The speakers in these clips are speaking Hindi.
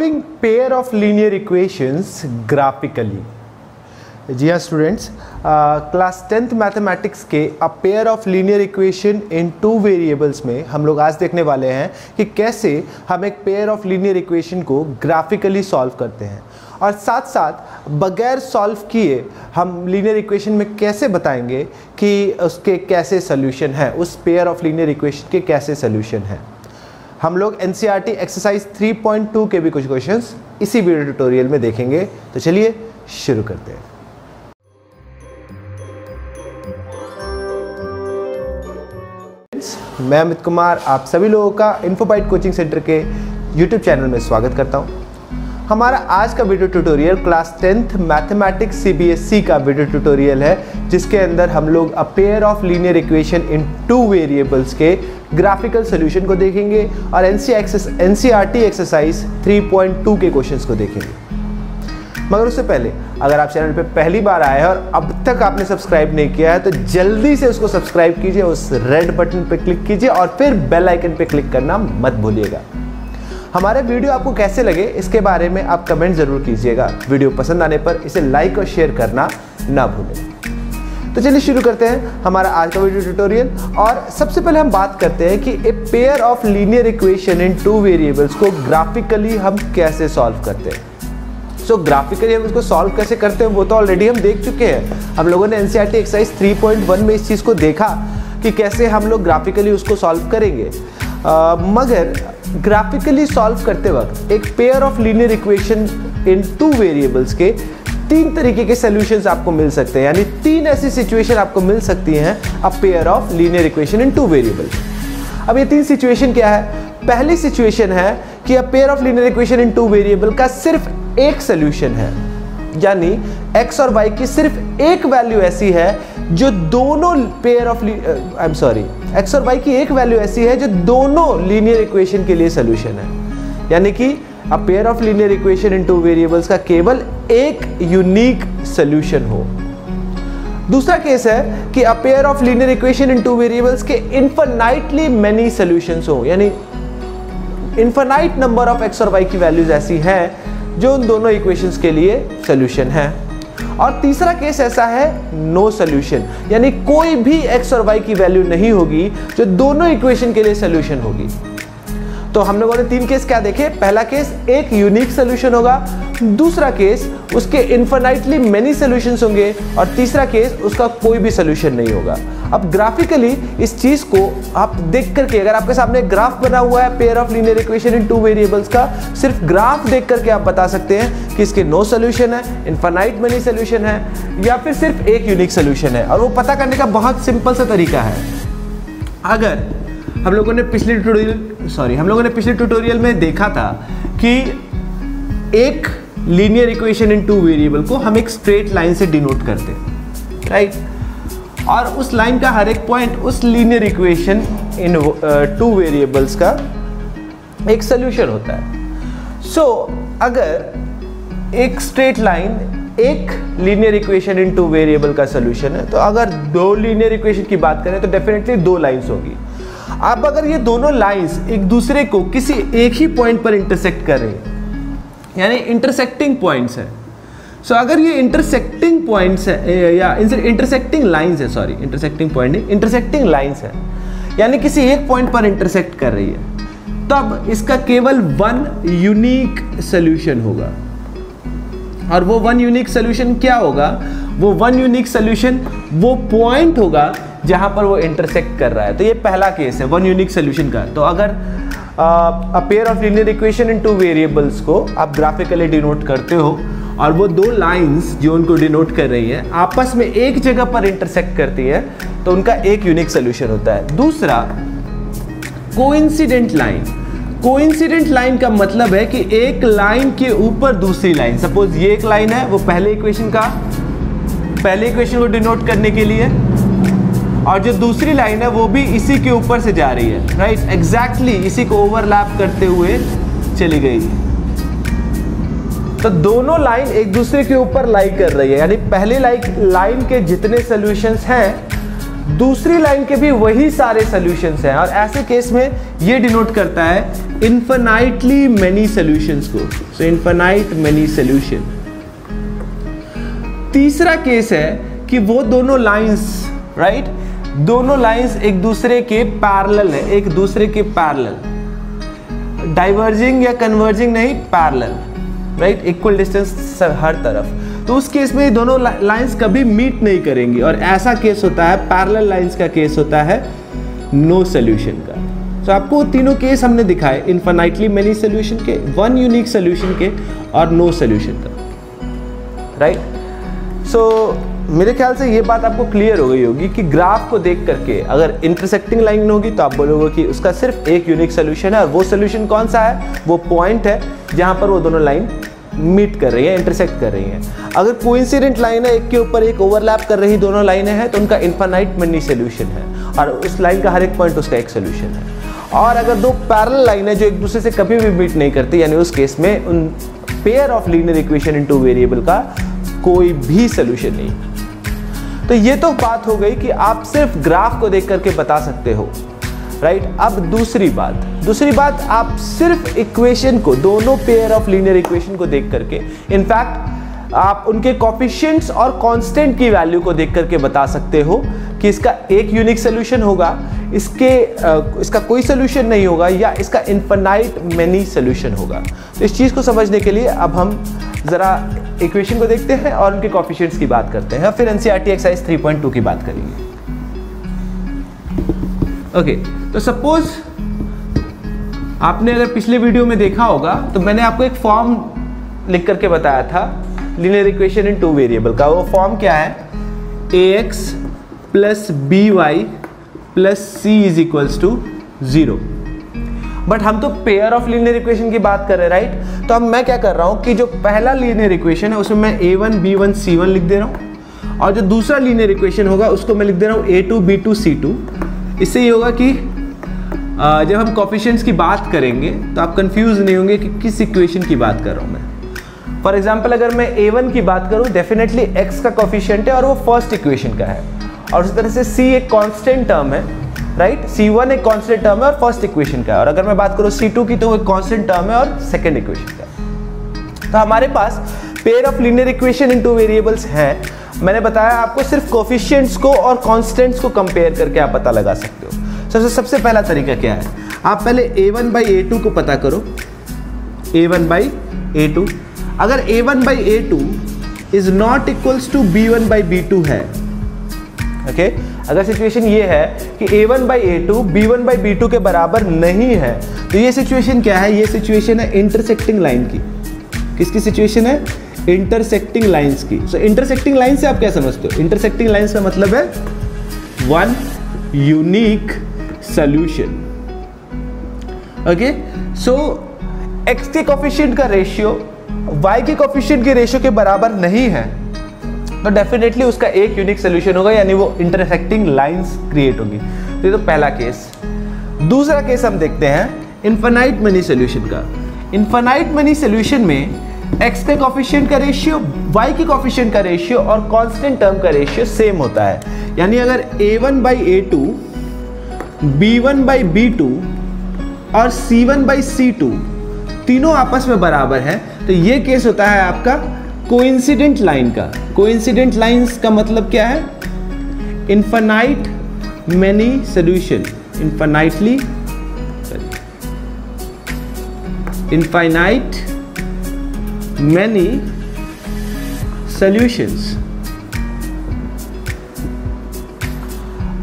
Solving pair of linear equations graphically. जी हाँ स्टूडेंट्स, क्लास 10th मैथमेटिक्स के a pair of linear equation in 2 variables में हम लोग आज देखने वाले हैं कि कैसे हम एक पेयर ऑफ लीनियर इक्वेशन को ग्राफिकली सॉल्व करते हैं, और साथ साथ बगैर सॉल्व किए हम लीनियर इक्वेशन में कैसे बताएंगे कि उसके कैसे सोल्यूशन है, उस पेयर ऑफ लीनियर इक्वेशन के कैसे सोल्यूशन है। हम लोग NCERT एक्सरसाइज 3.2 के भी कुछ क्वेश्चंस इसी वीडियो ट्यूटोरियल में देखेंगे। तो चलिए शुरू करते हैं। मैं अमित कुमार आप सभी लोगों का इन्फोबाइट कोचिंग सेंटर के YouTube चैनल में स्वागत करता हूं। हमारा आज का video tutorial class 10th mathematics CBSE का वीडियो ट्यूटोरियल है, जिसके अंदर हम लोग अ pair of linear equation in 2 variables के ग्राफिकल सॉल्यूशन को देखेंगे और NCERT एक्सरसाइज 3.2 के क्वेश्चंस को देखेंगे। मगर उससे पहले अगर आप चैनल पे पहली बार आए हैं और अब तक आपने सब्सक्राइब नहीं किया है तो जल्दी से उसको सब्सक्राइब कीजिए, उस रेड बटन पे क्लिक कीजिए और फिर बेल आइकन पे क्लिक करना मत भूलिएगा। हमारे वीडियो आपको कैसे लगे इसके बारे में आप कमेंट जरूर कीजिएगा। वीडियो पसंद आने पर इसे लाइक और शेयर करना ना भूलें। तो चलिए शुरू करते हैं हमारा आज का वीडियो ट्यूटोरियल। और सबसे पहले हम बात करते हैं कि a pair of linear equation in 2 variables को ग्राफिकली हम कैसे सॉल्व करते हैं। सो ग्राफिकली हम इसको सॉल्व कैसे करते हैं वो तो ऑलरेडी हम देख चुके हैं। हम लोगों ने NCERT एक्सरसाइज 3.1 में इस चीज़ को देखा कि कैसे हम लोग ग्राफिकली उसको सॉल्व करेंगे। मगर ग्राफिकली सॉल्व करते वक्त एक pair of linear equation in 2 variables के 3 तरीके के सॉल्यूशंस आपको मिल सकते हैं, यानी 3 ऐसी सिचुएशन आपको मिल सकती हैं अ pair of linear equation in 2 variables. अब ये 3 सिचुएशन क्या है? पहली सिचुएशन है कि अ pair of linear equation in 2 variable का सिर्फ एक सॉल्यूशन है, यानी x और y की सिर्फ एक वैल्यू ऐसी है जो दोनों पेयर ऑफ x और y की एक वैल्यू ऐसी है जो दोनों लीनियर इक्वेशन के लिए सॉल्यूशन है, यानी कि अ pair of linear equation in 2 variables का केवल एक यूनिक सॉल्यूशन हो। दूसरा केस है कि अ pair of linear equation in 2 variables के इनफाइनाइटली मेनी सॉल्यूशंस हो, यानी इनफाइनाइट नंबर ऑफ x और y की वैल्यूज ऐसी हैं जो उन दोनों इक्वेशंस के लिए सॉल्यूशन है। और तीसरा केस ऐसा है नो सॉल्यूशन, यानी कोई भी x और y की वैल्यू नहीं होगी जो दोनों इक्वेशन के लिए सॉल्यूशन होगी। तो हम लोगों ने 3 केस क्या देखे? पहला केस एक यूनिक सॉल्यूशन होगा, दूसरा केस उसके इनफाइनाइटली मेनी सॉल्यूशंस होंगे, और तीसरा केस उसका कोई भी सॉल्यूशन नहीं होगा। अब ग्राफिकली इस चीज को आप देख करके, अगर आपके सामने ग्राफ बना हुआ है pair of linear equation in 2 variables का, सिर्फ ग्राफ देख करके आप बता सकते हैं कि इसके नो सॉल्यूशन है, इनफाइनाइट मेनी सॉल्यूशन है, या फिर सिर्फ एक यूनिक सॉल्यूशन है। और वो पता करने का बहुत सिंपल सा तरीका है। अगर हम लोगों ने पिछले ट्यूटोरियल में देखा था कि एक लीनियर इक्वेशन इन 2 वेरिएबल को हम एक स्ट्रेट लाइन से डिनोट करते हैं, राइट? और उस लाइन का हर एक पॉइंट उस लीनियर इक्वेशन इन 2 वेरिएबल्स का एक सॉल्यूशन होता है। सो अगर एक स्ट्रेट लाइन एक लीनियर इक्वेशन इन 2 वेरिएबल का सॉल्यूशन है, तो अगर 2 लीनियर इक्वेशन की बात करें तो डेफिनेटली 2 लाइंस होगी। अब अगर ये दोनों लाइंस एक दूसरे को किसी एक ही पॉइंट पर इंटरसेक्ट कर रही हैं, यानी इंटरसेक्टिंग पॉइंट्स है, सो अगर ये इंटरसेक्टिंग पॉइंट्स है या इंटरसेक्टिंग लाइंस है, सॉरी इंटरसेक्टिंग पॉइंट नहीं, इंटरसेक्टिंग लाइंस है, यानी किसी एक पॉइंट पर इंटरसेक्ट कर रही है, तब इसका केवल 1 यूनिक सॉल्यूशन होगा। और वो 1 यूनिक सॉल्यूशन क्या होगा? वो 1 यूनिक सॉल्यूशन वो पॉइंट होगा जहां पर वो इंटरसेक्ट कर रहा है। तो ये पहला केस है 1 यूनिक सॉल्यूशन का। तो अगर अ pair of linear equation in 2 variables को आप ग्राफिकली डिनोट करते हो और वो 2 लाइंस जो उनको डिनोट कर रही हैं आपस में एक जगह पर इंटरसेक्ट करती है, तो उनका एक यूनिक सॉल्यूशन होता है। दूसरा, कोइंसिडेंट लाइन। कोइंसिडेंट लाइन का मतलब है कि एक लाइन के ऊपर दूसरी लाइन, सपोज ये एक लाइन है, वो पहले इक्वेशन को डिनोट करने के लिए, और जो दूसरी लाइन है वो भी इसी के ऊपर से जा रही है, राइट? एग्जैक्टली इसी को ओवरलैप करते हुए चली गई। तो दोनों लाइन एक दूसरे के ऊपर लाई कर रही है, यानी पहली लाइन के जितने सॉल्यूशंस हैं दूसरी लाइन के भी वही सारे सॉल्यूशंस हैं, और ऐसे केस में ये डिनोट करता है इनफिनाइटली मेनी सॉल्यूशंस को। सो इनफिनाइट मेनी सॉल्यूशन। तीसरा केस है कि वो दोनों लाइंस, राइट, दोनों लाइंस एक दूसरे के पैरेलल है, एक दूसरे के पैरेलल, डाइवर्जिंग या कन्वर्जिंग नहीं, पैरेलल, राइट, इक्वल डिस्टेंस हर तरफ। तो उस केस में दोनों लाइंस कभी मीट नहीं करेंगी, और ऐसा केस होता है, पैरेलल लाइंस का केस होता है नो सॉल्यूशन का। तो आपको तीनों केस हमने दिखाए, इनफिनाइटली मेनी सॉल्यूशन के, वन यूनिक सॉल्यूशन के, और नो सॉल्यूशन का, राइट। सो मेरे ख्याल से ये बात आपको क्लियर हो गई होगी कि ग्राफ को देख करके अगर इंटरसेक्टिंग लाइन होगी तो आप बोलोगे कि उसका सिर्फ एक यूनिक सॉल्यूशन है, और वो सॉल्यूशन कौन सा है, वो पॉइंट है जहां पर वो दोनों लाइन मीट कर रही है, इंटरसेक्ट कर रही हैं। अगर कोइंसिडेंट लाइन है, एक के ऊपर एक ओवरलैप कर रही दोनों लाइनें हैं, तो उनका इनफिनाइट मेनी सॉल्यूशन है, और उस लाइन का हर एक पॉइंट उसका एक सॉल्यूशन है। और अगर दो पैरेलल लाइन है जो एक दूसरे से कभी भी मीट नहीं करती, यानी उस केस में उन pair of linear equation in two variable का कोई भी सॉल्यूशन नहीं। तो ये तो बात हो गई कि आप सिर्फ ग्राफ को देख करके बता सकते हो, राइट। अब दूसरी बात आप सिर्फ इक्वेशन को, दोनों पेयर ऑफ लीनियर इक्वेशन को देख करके, इनफैक्ट आप उनके कोफिशिएंट्स और कांस्टेंट की वैल्यू को देख करके बता सकते हो कि इसका एक यूनिक सॉल्यूशन होगा, इसका कोई सॉल्यूशन नहीं होगा, या इसका इनफिनाइट मेनी सॉल्यूशन होगा। तो इस चीज को समझने के लिए अब हम जरा इक्वेशन को देखते हैं और उनके कोफिशिएंट्स की बात करते हैं, फिर एनसीईआरटी एक्सरसाइज 3.2 की बात करेंगे। ओके, तो सपोज आपने अगर पिछले वीडियो में देखा होगा तो मैंने आपको एक फॉर्म लिख करके बताया था linear equation in two variable का। वो फॉर्म क्या है, ax plus by plus c is equals to 0। But हम तो पेयर ऑफ लीनियर इक्वेशन की बात कर रहे हैं, राइट। तो अब मैं क्या कर रहा हूं कि जो पहला लीनियर इक्वेशन है उसमें मैं a1 b1 c1 लिख दे रहा हूं, और जो दूसरा लीनियर इक्वेशन होगा उसको मैं लिख दे रहा हूं a2 b2 c2। इससे ये होगा कि जब हम कोफिशिएंट्स की बात करेंगे तो आप कंफ्यूज नहीं होंगे कि किस इक्वेशन की बात कर रहा हूं मैं। फॉर एग्जांपल अगर मैं a1 की बात करूं, डेफिनेटली x का कोफिशिएंट है और वो फर्स्ट इक्वेशन का है, और उस तरह से c एक कांस्टेंट टर्म है, राइट। c1 एक कांस्टेंट टर्म है और फर्स्ट इक्वेशन का है, और अगर मैं बात करूं c2 की तो वो एक कांस्टेंट टर्म है और सेकंड इक्वेशन का। तो हमारे पास pair of linear equation in two variables है। मैंने बताया आपको सिर्फ कोफिशिएंट्स को और कांस्टेंट्स को कंपेयर करके आप पता लगा सकते हो। सबसे पहला तरीका क्या है, आप पहले a1 by a2 को पता करो, a1 by a2। अगर a1 by a2 is not equals to b1 by b2 है, ओके, अगर सिचुएशन ये है कि a1 by a2 b1 by b2 के बराबर नहीं है, तो ये सिचुएशन क्या है, ये सिचुएशन है इंटरसेक्टिंग लाइन की। किसकी सिचुएशन है, इंटरसेक्टिंग लाइंस की। सो इंटरसेक्टिंग लाइन से आप क्या समझते हो, इंटरसेक्टिंग लाइंस का मतलब है वन यूनिक सॉल्यूशन। ओके, सो x के कोफिशिएंट का रेशियो y के कोफिशिएंट के रेशियो के बराबर नहीं है, तो डेफिनेटली उसका एक यूनिक सॉल्यूशन होगा, यानी वो इंटरसेक्टिंग लाइंस क्रिएट होगी। तो ये तो पहला केस। दूसरा केस हम देखते हैं इनफिनाइट मेनी सॉल्यूशन का। इनफिनाइट मेनी सॉल्यूशन में x के कोफिशिएंट का रेशियो, y के कोफिशिएंट का रेशियो और कांस्टेंट टर्म का रेशियो सेम होता है। यानी अगर a1 by a2, b1 by b2 और c1 by c2 तीनों आपस में बराबर हैं, तो ये केस होता है आपका कोइंसिडेंट लाइन का। कोइंसिडेंट लाइंस का मतलब क्या है, infinite many solution, infinite many solutions।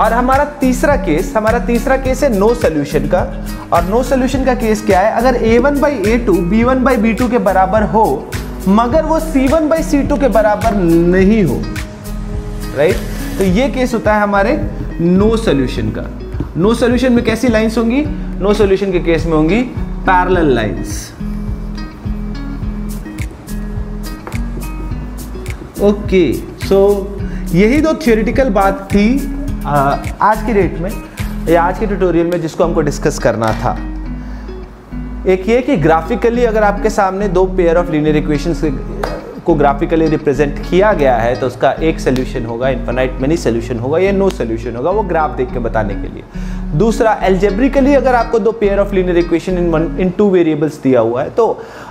और हमारा तीसरा केस है नो सॉल्यूशन का। और नो सॉल्यूशन का केस क्या है, अगर a1 by a2 b1 by b2 के बराबर हो मगर वो c1 by c2 के बराबर नहीं हो, राइट। तो ये केस होता है हमारे नो सॉल्यूशन का। नो सॉल्यूशन में कैसी लाइंस होंगी, नो सॉल्यूशन के केस में होंगी पैरेलल लाइंस। ओके, सो यही दो थ्योरेटिकल बात थी आज की डेट में या आज के ट्यूटोरियल में जिसको हमको डिस्कस करना था। एक ये कि ग्राफिकली अगर आपके सामने दो पेयर ऑफ लीनियर इक्वेशंस को ग्राफिकली रिप्रेजेंट किया गया है तो उसका एक सोल्यूशन होगा, इनफाइनाइट मेनी सोल्यूशन होगा या नो सोल्यूशन होगा, वो ग्राफ देख के बताने के लिए। दूसरा, एल्जेब्रिकली अगर आपको दो pair of linear equation in two variables दिया हुआ है तो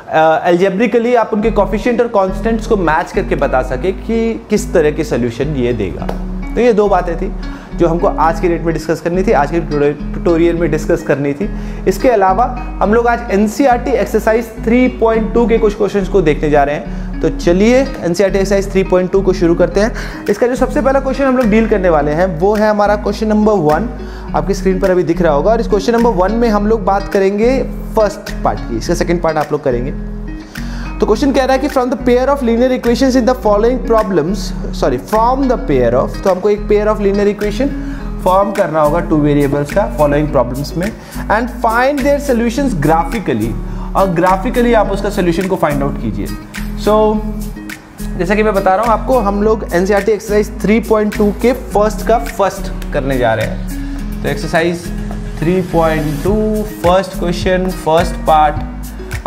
एल्जेब्रिकली आप उनके कोफिशिएंट और कांस्टेंट्स को मैच करके बता सके कि किस तरह के सोल्यूशन ये देगा। तो ये दो बातें थी जो हमको आज की डेट में डिस्कस करनी थी, आज के ट्यूटोरियल में डिस्कस करनी थी। इसके अलावा हम लोग आज एनसीईआरटी एक्सरसाइज 3.2 के कुछ क्वेश्चंस को देखने जा रहे हैं। तो चलिए एनसीईआरटी एक्सरसाइज 3.2 को शुरू करते हैं। इसका जो सबसे पहला क्वेश्चन हम लोग डील करने वाले हैं वो है हमारा क्वेश्चन नंबर 1, आपकी स्क्रीन पर अभी दिख रहा होगा। और इस क्वेश्चन नंबर 1 में हम लोग बात करेंगे फर्स्ट पार्ट की, इसका सेकेंड पार्ट आप लोग करेंगे। तो क्वेश्चन कह रहा है कि from the pair of linear equations in the following problems, sorry from the pair of, तो हमको एक pair of linear equation form करना होगा टू वेरिएबल्स का फॉलोइंग प्रॉब्लम्स में, and find their solutions graphically, और ग्राफिकली आप उसका सॉल्यूशन को फाइंड आउट कीजिए। सो जैसा कि मैं बता रहा हूँ आपको, हम लोग एनसीईआरटी एक्सरसाइज 3.2 के फर्स्ट का फर्स्ट करने जा रहे हैं। तो exercise 3.2 first question first part.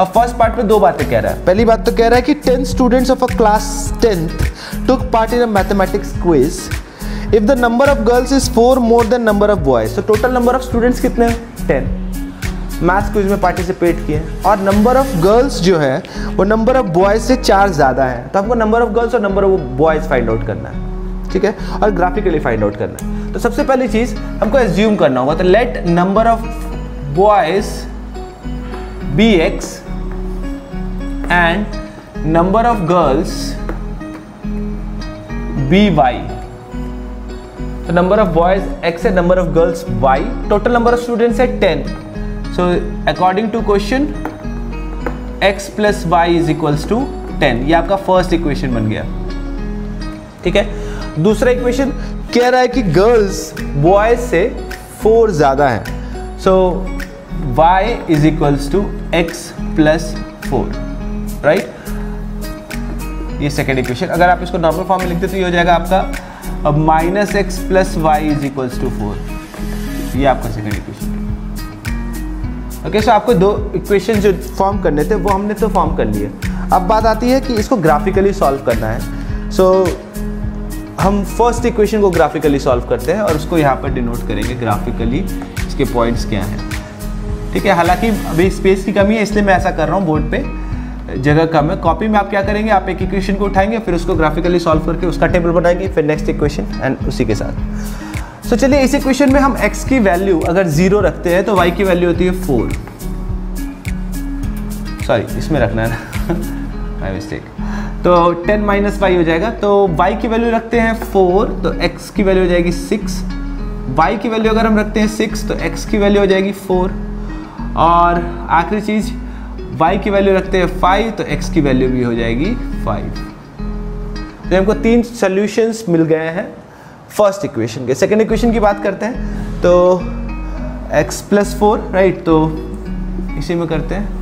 अब फर्स्ट पार्ट में दो बातें कह रहा है। पहली बात तो कह रहा है कि 10 students of a class 10th took part in a mathematics quiz. If the number of girls is 4 more than number of boys, so total number of students कितने हैं? 10 मैथ्स क्विज में पार्टिसिपेट किए, और नंबर ऑफ गर्ल्स जो है वो नंबर ऑफ बॉयज से 4 ज़्यादा है। तो हमको नंबर ऑफ गर्ल्स और number of boys find out करना है, ठीक है, और ग्राफिकली फाइंड आउट करना है। तो सबसे पहली चीज़ हमको एज्यूम करना होगा, तो let number of boys be x and number of girls be y. So number of boys x and number of girls y. Total number of students है 10. So according to question x plus y is equals to 10. ये आपका फर्स्ट इक्वेशन बन गया, ठीक है। दूसरा इक्वेशन कह रहा है कि गर्ल्स बॉयज से 4 ज्यादा है। So y is equals to x plus 4. Right, ये सेकेंड इक्वेशन। अगर आप इसको नॉर्मल फॉर्म में लिखते तो ये हो जाएगा आपका अब minus x plus y is equals to 4। ये आपका सेकेंड इक्वेशन। ओके, सो आपको दो इक्वेशन जो फॉर्म करने थे वो हमने तो फॉर्म कर लिए। अब बात आती है कि इसको ग्राफिकली सॉल्व करना है। सो हम फर्स्ट इक्वेशन को ग्राफिकली सॉल्व करते हैं और उसको यहाँ पर डिनोट करेंगे ग्राफिकली, इसके पॉइंट्स क्या हैं, ठीक है। हालांकि अभी स्पेस की कमी है इसलिए मैं ऐसा कर रहा हूँ, बोर्ड पे जगह कम है। कॉपी में आप क्या करेंगे, आप एक इक्वेशन को उठाएंगे फिर उसको ग्राफिकली सॉल्व करके उसका टेबल बनाएंगे, फिर नेक्स्ट इक्वेशन एंड उसी के साथ। तो चलिए इस इक्वेशन में हम x की वैल्यू अगर 0 रखते हैं तो y की वैल्यू होती है 4, सॉरी इसमें रखना है ना माय मिस्टेक। तो 10 माइनस y हो जाएगा। तो y की वैल्यू रखते हैं 4 तो x की वैल्यू हो जाएगी 6, y की वैल्यू अगर हम रखते हैं 6 तो x की वैल्यू हो जाएगी 4, और आखिरी चीज y की वैल्यू रखते हैं 5 तो x की वैल्यू भी हो जाएगी 5। तो हमको 3 सॉल्यूशंस मिल गए हैं फर्स्ट इक्वेशन के। सेकंड इक्वेशन की बात करते हैं तो x प्लस 4, राइट, तो इसी में करते हैं।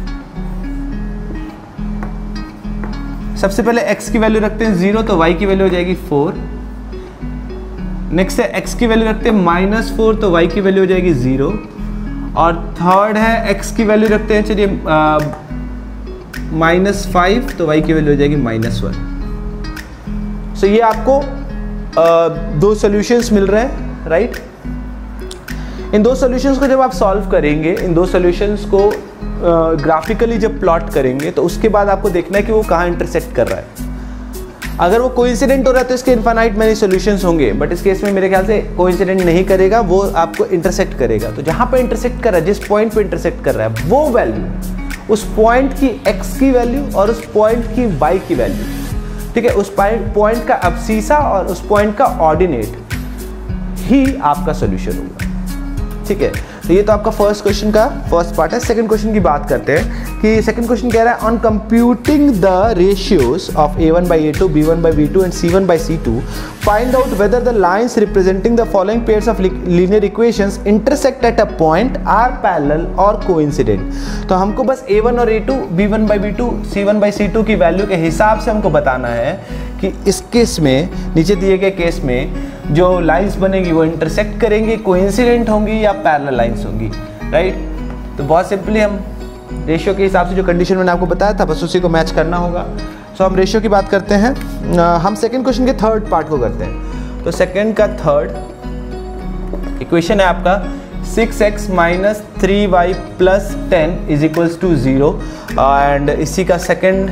सबसे पहले x की वैल्यू रखते हैं 0 तो y की वैल्यू हो जाएगी 4। नेक्स्ट है x की वैल्यू रखते हैं -4 तो y की वैल्यू हो जाएगी 0, और थर्ड है x की वैल्यू रखते हैं चलिए -5 तो y की वैल्यू हो जाएगी -1। सो ये आपको दो सॉल्यूशंस मिल रहे हैं, राइट। इन दो सॉल्यूशंस को जब आप सॉल्व करेंगे, इन दो सॉल्यूशंस को ग्राफिकली जब प्लॉट करेंगे तो उसके बाद आपको देखना है कि वो कहाँ इंटरसेक्ट कर रहा है। अगर वो कोइंसिडेंट हो रहा है तो इसके इनफाइनाइट मैनी सॉल्यूशंस होंगे, बट इस केस में मेरे ख्याल से कोइंसिडेंट नहीं करेगा, वो आपको इंटरसेक्ट करेगा। तो जहाँ पे इंटरसेक्ट कर रहा है, जिस पॉइंट पे इंटरसेक्ट कर रहा है, वो वैल्यू, उस पॉइंट की x की वैल्यू और उस पॉइंट की y की वैल्यू, ठीक है, उस पॉइंट का अब्सीसा और उस पॉइंट का ऑर्डिनेट ही आपका सॉल्यूशन होगा, ठीक है। तो ये तो आपका फर्स्ट क्वेश्चन का फर्स्ट पार्ट है। सेकंड क्वेश्चन की बात करते हैं कि सेकंड क्वेश्चन कह रहा है on computing the ratios of a1/a2 b1/b2 and c1/c2 find out whether the lines representing the following pairs of linear equations intersect at a point are parallel और कोइंसिडेंट। तो हमको बस a1 और a2 b1/b2 c1/c2 की वैल्यू के हिसाब से हमको बताना है कि इस केस में, नीचे दिए गए केस में जो लाइंस बनेगी वो इंटरसेक्ट करेंगी, कोइंसिडेंट होंगी या पैरेलल लाइंस होंगी, राइट। तो बहुत सिंपली हम रेशियो के हिसाब से जो कंडीशन मैंने आपको बताया था बस उसी को मैच करना होगा। सो हम रेशियो की बात करते हैं। हम सेकंड क्वेश्चन के थर्ड पार्ट को करते हैं। तो सेकंड का थर्ड इक्वेशन है आपका 6x minus 3y plus 10 is equals to 0 and इसी का सेकंड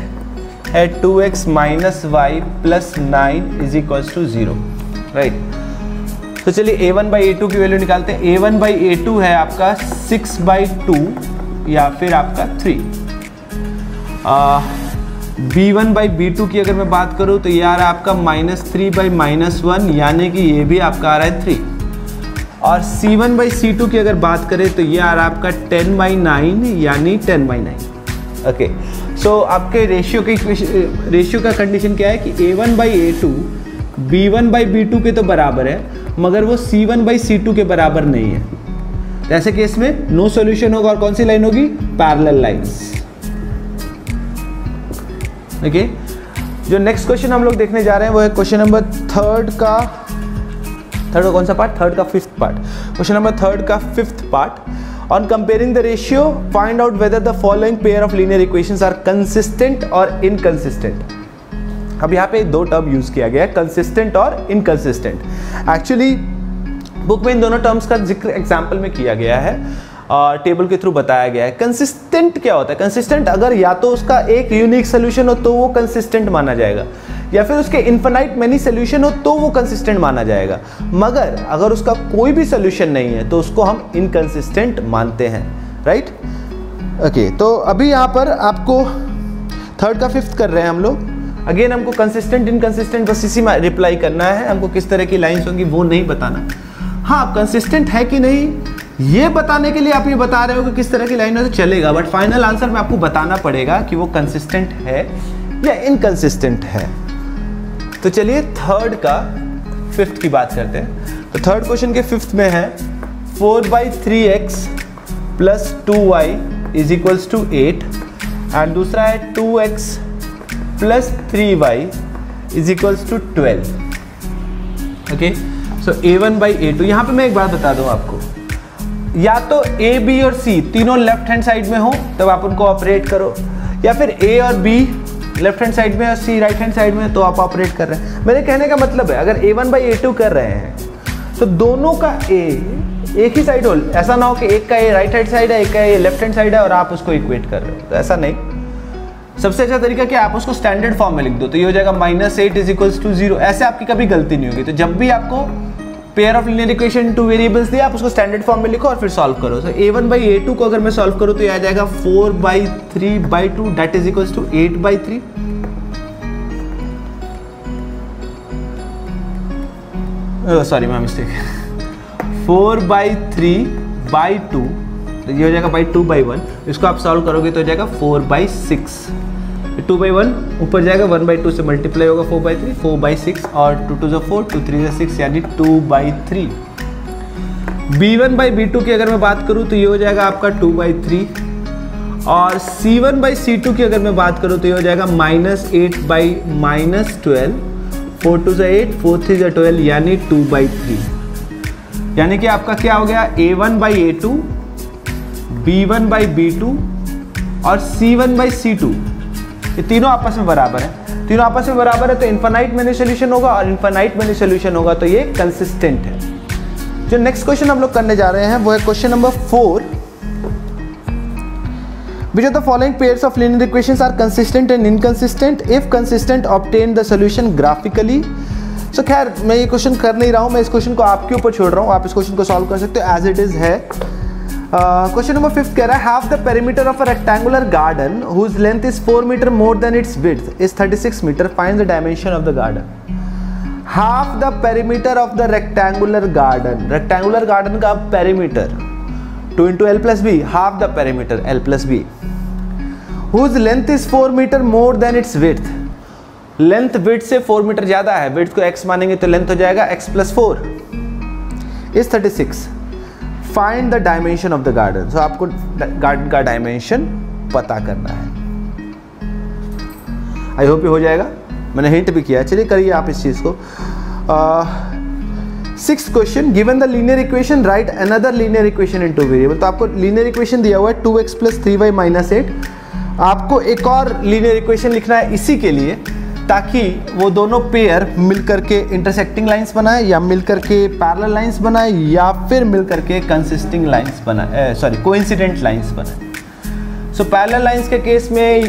है 2x minus y plus 9 is equals to 0, right. तो चलिए a1/a2 की वैल्यू निकालते हैं। a1/a2 है आपका 6/2 या फिर आपका 3। b1/b2 की अगर मैं बात करूं तो ये आ रहा है आपका -3/-1 यानी कि ये भी आपका आ रहा है 3। और c1/c2 की अगर बात करें तो ये आ रहा है आपका 10/9 यानी 10/9। ओके, सो आपके रेशियो का कंडीशन क्या है कि a1/a2 b1/b2 के तो बराबर है मगर वो c1/c2 के बराबर नहीं है। तो ऐसे केस में नो सॉल्यूशन होगा और कौन सी लाइन होगी? Parallel lines. ओके, जो नेक्स्ट क्वेश्चन हम लोग देखने जा रहे हैं वो है क्वेश्चन नंबर थर्ड का कौन सा पार्ट? थर्ड का fifth part. Question number third का fifth part. On comparing the ratio find out whether the following pair of linear equations are consistent और इनकंसिस्टेंट। अब यहाँ पे दो टर्म यूज किया गया है, कंसिस्टेंट और इनकंसिस्टेंट। एक्चुअली बुक में इन दोनों टर्म्स का जिक्र एग्जाम्पल में किया गया है और टेबल के थ्रू बताया गया है। कंसिस्टेंट क्या होता है? कंसिस्टेंट अगर या तो उसका एक यूनिक सोल्यूशन हो तो वो कंसिस्टेंट माना जाएगा, या फिर उसके इन्फिनाइट मेनी सोल्यूशन हो तो वो कंसिस्टेंट माना जाएगा। मगर अगर उसका कोई भी सोल्यूशन नहीं है तो उसको हम इनकंसिस्टेंट मानते हैं, राइट। ओके, तो अभी यहाँ पर आपको थर्ड का फिफ्थ कर रहे हैं हम लोग। अगेन हमको कंसिस्टेंट इनकंसिस्टेंट बस इसी में रिप्लाई करना है, हमको किस तरह की लाइंस होंगी वो नहीं बताना। हाँ, कंसिस्टेंट है कि नहीं ये बताने के लिए आप ये बता रहे हो कि किस तरह की लाइन हो तो चलेगा, बट फाइनल आंसर में आपको बताना पड़ेगा कि वो कंसिस्टेंट है या इनकंसिस्टेंट है। तो चलिए थर्ड का फिफ्थ की बात करते हैं। तो थर्ड क्वेश्चन के फिफ्थ में है 4/3x plus 2y is equals to 8 and दूसरा है 2x plus 3y is equals to 12। Okay, so a1/a2। यहाँ पे मैं एक बात बता दूँ आपको, या तो a, b और c तीनों लेफ्ट हैंड साइड में हो तब आप उनको ऑपरेट करो, या फिर a और b लेफ्ट हैंड साइड में और c राइट हैंड साइड में तो आप ऑपरेट कर रहे हैं। मेरे कहने का मतलब है अगर a1/a2 कर रहे हैं तो दोनों का a एक ही साइड हो, ऐसा ना हो कि एक का a राइट हैंड साइड है एक का a लेफ्ट हैंड साइड है और आप उसको इक्वेट कर रहे हो, तो ऐसा नहीं। सबसे अच्छा तरीका क्या, आप उसको स्टैंडर्ड फॉर्म में लिख दो, तो ये हो जाएगा -8 इज इक्वल्स टू 0। ऐसे आपकी कभी गलती नहीं होगी। तो जब भी आपको pair of linear equation two variables दिए आप उसको स्टैंडर्ड फॉर्म में लिखो और फिर सॉल्व करो। तो a1/a2 को अगर मैं सॉल्व करूं तो ये आ जाएगा 4/3/2 that is equals to 8/3। Sorry my mistake, 4/3/2 तो ये हो जाएगा by 2/1। इसको आप सॉल्व करोगे तो हो जाएगा 4/6। 2/1 ऊपर जाएगा, 1/2 से मल्टीप्लाई होगा 4/3, 4/6 और 2 2 4, 2 3 6 यानी 2/3। b1/b2 की अगर मैं बात करूं तो ये हो जाएगा आपका 2/3 और c1/c2 की अगर मैं बात करूं तो ये हो जाएगा -8/-12, 4 2 8, 4 3 12 यानी 2/3। यानी कि आपका क्या हो गया, a1/a2, b1/b2 और c1/c2 ये तीनों आपस में बराबर है। तीनों आपस में बराबर है तो इनफाइनाइट मेनी सॉल्यूशन होगा और इनफाइनाइट मेनी सॉल्यूशन होगा तो ये कंसिस्टेंट है। जो नेक्स्ट क्वेश्चन हम लोग करने जा रहे हैं वो है question number 4। Which of the following pairs of linear equations are consistent and inconsistent? If consistent, obtain the solution graphically. So खैर मैं ये क्वेश्चन कर नहीं रहा हूँ, मैं इस क्वेश्चन को आपके ऊपर छोड़ रहा हूँ, आप इस क्वेश्चन को सॉल्व कर सकते हो एज इट इज है। क्वेश्चन नंबर 5 कह रहा है half the perimeter of a rectangular garden whose length is 4 metre more than its width is 36 metre, find the dimension of the garden. Half the perimeter of the rectangular garden, rectangular garden का perimeter 2 × l + b, half the perimeter l + b, whose length is 4 metre more than its width. Length width से 4 मीटर ज्यादा है, विड्थ को x मानेंगे तो लेंथ हो जाएगा x + 4 is 36। Find the dimension of the garden. So आपको गार्डन का डायमेंशन पता करना है। आई होप ये हो जाएगा, मैंने हिंट भी किया। चलिए करिए आप इस चीज को। 6th question, given the linear equation right another linear equation in 2 variable. तो आपको लीनियर इक्वेशन दिया हुआ है 2x + 3y - 8 आपको एक और लीनियर इक्वेशन लिखना है इसी के लिए, ताकि वो दोनों पेयर मिलकर के इंटरसेक्टिंग लाइंस बनाए, या मिलकर के पैरेलल लाइंस बनाए, या फिर मिलकर के कंसिस्टिंग लाइंस बनाए, कोइंसिडेंट लाइंस बनाए। सो पैरेलल लाइंस के केस में,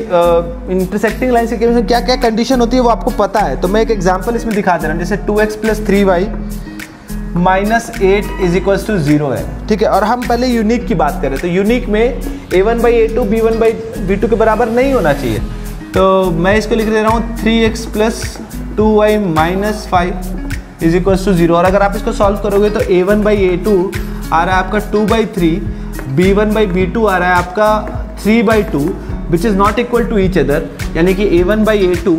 इंटरसेक्टिंग लाइंस के केस में क्या क्या कंडीशन होती है वो आपको पता है। तो मैं एक एग्जांपल इसमें दिखा दे रहा हूँ, जैसे 2x + 3y - 8 = 0 है, ठीक है। और हम पहले यूनिक की बात करें तो यूनिक में a1/a2 b1/b2 के बराबर नहीं होना चाहिए। तो मैं इसको लिख दे रहा हूँ 3x + 2y - 5 = 0। और अगर आप इसको सॉल्व करोगे तो a1/a2 आ रहा है आपका 2/3, b1/b2 आ रहा है आपका 3/2, which is not equal to each other, यानी कि a1/a2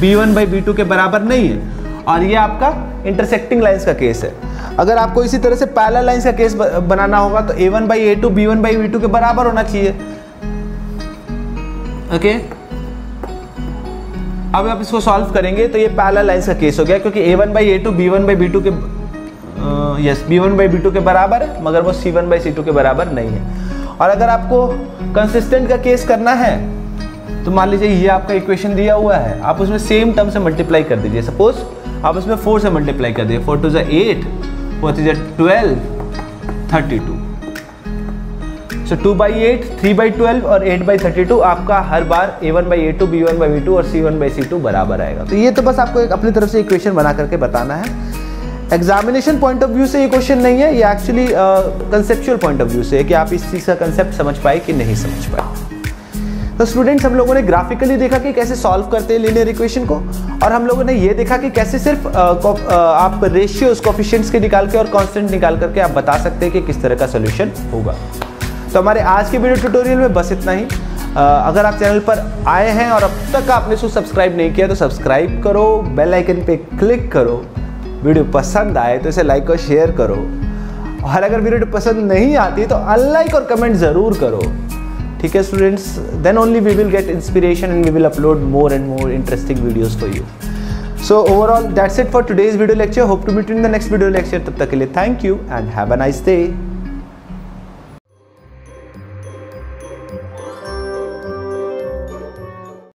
b1/b2 के बराबर नहीं है। और ये आपका इंटरसेक्टिंग लाइंस का केस है। अगर आपको इसी तरह से पैरेलल लाइंस का केस बनाना होगा तो a1/a2 b1/b2 के बराबर होना चाहिए, ओके। अब आप इसको सॉल्व करेंगे तो ये पैरेलल लाइंस का केस हो गया, क्योंकि a1/a2 b1/b2 के b1/b2 के बराबर है, मगर वो c1/c2 के बराबर नहीं है। और अगर आपको कंसिस्टेंट का केस करना है तो मान लीजिए ये आपका इक्वेशन दिया हुआ है, आप उसमें सेम टर्म से मल्टीप्लाई कर दीजिए। सपोज आप उसमें 4 से मल्टीप्लाई कर दीजिए, 4 × 2 = 8, 4 × 3 = 12, 32। सो 2/8, 3/12 और 8/32 आपका हर बार a1/a2 b1/b2 और c1/c2 बराबर आएगा। तो ये तो बस आपको एक अपनी तरफ से इक्वेशन बना करके बताना है। एग्जामिनेशन पॉइंट ऑफ व्यू से ये क्वेश्चन नहीं है, ये actually conceptual point of view से है कि आप इस चीज़ का कंसेप्ट समझ पाए कि नहीं समझ पाए। तो स्टूडेंट्स, हम लोगों ने ग्राफिकली देखा कि कैसे सॉल्व करते हैं लीनियर इक्वेशन को, और हम लोगों ने ये देखा कि कैसे सिर्फ आप रेशियोज कोफिशिएंट्स के निकाल के और कांस्टेंट निकाल करके आप बता सकते हैं कि किस तरह का सोल्यूशन होगा। तो हमारे आज के वीडियो ट्यूटोरियल में बस इतना ही। अगर आप चैनल पर आए हैं और अब तक आपने इसको सब्सक्राइब नहीं किया तो सब्सक्राइब करो, बेल आइकन पे क्लिक करो, वीडियो पसंद आए तो इसे लाइक और शेयर करो, और अगर वीडियो पसंद नहीं आती तो अनलाइक और कमेंट ज़रूर करो, ठीक है students. Then only we will get inspiration and we will upload more and more interesting videos for you. So overall that's it for today's video lecture. Hope to meet in the next video lecture. तब तक के लिए thank you and have a nice day.